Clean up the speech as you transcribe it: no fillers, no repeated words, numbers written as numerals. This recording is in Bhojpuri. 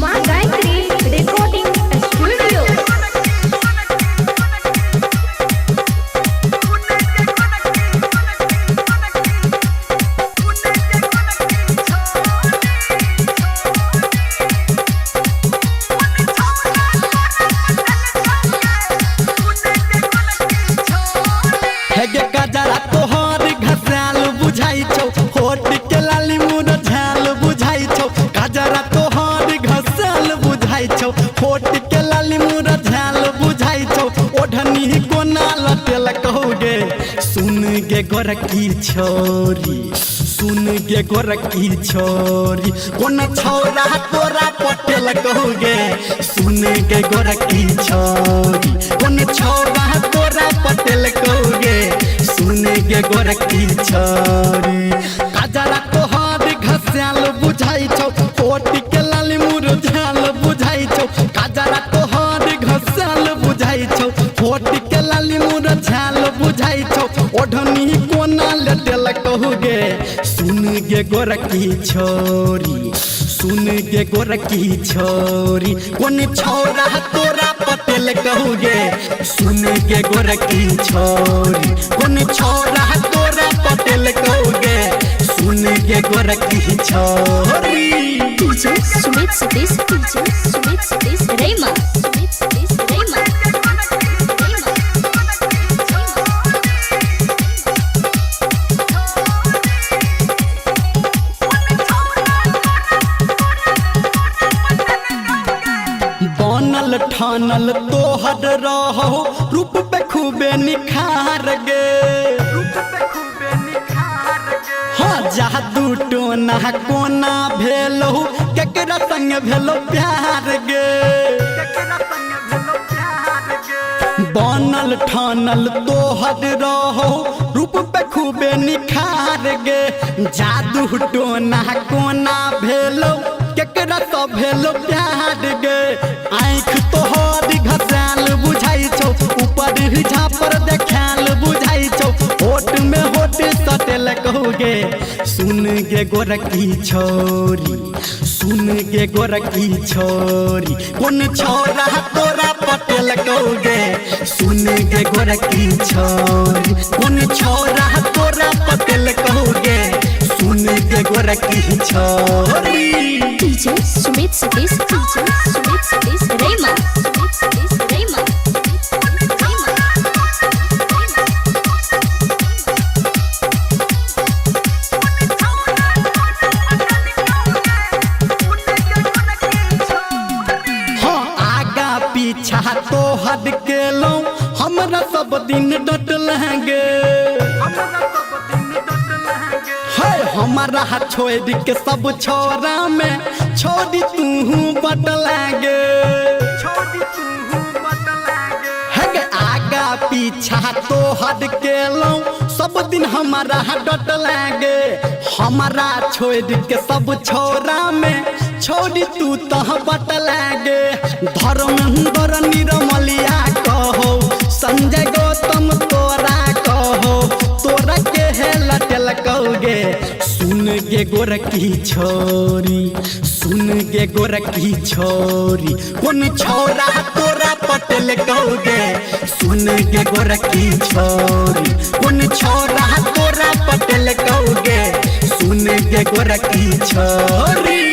माँ गायत्री रिकॉर्डिंग स्टूडियो। गजरा तोहर घसाल बुझाई छौ, होठ के लाली मुर झाल बुझाई छौ। गजरा तोहर घसाल बुझाई छौ, होठ के लाली मुर झाल बुझाई छौ। ओढ़नी कोना लटेल कहोगे सुन गे गोरकी छोरी, सुन गे गोरकी छोरी। कोन छौरा तोरा पटेल कहोगे सुन गे गोरकी छोरी। कोन छौरा तोरा पटेल कहोगे सुन गे गोरकी छोरी। गजरा तोहर घसाल बुझाई छौ, होठ के लाली मुर झाल बुझाई छौ। गजरा तोहर घसाल बुझाई छौ, होठ के लाली मुर झाल बुझाई छौ। ओढ़नी कोना लटेल कहोगे सुन गे गोरकी छोरी, सुन गे गोरकी छोरी। कोन छौरा तोरा पटेल कहोगे सुन गे गोरकी छोरी। कोन छौरा तोरा पटेल कहोगे सुन गे गोरकी छोरी। DJ Sumit Satish, DJ Sumit Satish Rema, Sumit Satish Rema. बनल ठानल तोहर रहो रूप पे खूबे निखार गे। हाँ जादू टोना कोना भेलो केकरा संग भेलो प्यार गे। बनल ठानल तोहर रहो रूप पे खूबे निखार गे। जादू टोना कोना भेलो केकरा तो भेलो प्यार गे। आँख तोहर घसाल बुझाई छौ, ऊपर झापर देखाल बुझाई छौ। होठ में होठ सटेल कहोगे सुन गे गोरकी छोरी, सुन गे गोरकी छोरी। कोन छौरा तोरा पटेल कहोगे सुन गे गोरकी छोरी। कोन छौरा तोरा पटेल कहोगे सुन गे गोरकी छोरी। DJ Sumit Satish, DJ Sumit Satish Rema, Sumit Satish Rema. हाँ आगा पीछा तोहर केलो हमरा सब दिन डटलेंगे। हमारा छोड़ के सब छोरा में छोड़ी तू बटलागे। है आगा पीछा तोहर केलो सब दिन हमारा डटलागे। हमारा छोड़ के सब छोरा में छोड़ी तू तह बटलागे। धर्मेंद्र निर्मलिया कहो, संजय गौतम तोरा कहो, तोरा के है लटेल कहोगे सुन गे गोरकी छोरी, सुन गे गोरकी छोरी। कोन छौरा तोरा पटेल कहोगे सुन गे गोरकी छोरी। कोन छौरा तोरा पटेल कहोगे सुन गे गोरकी छोरी।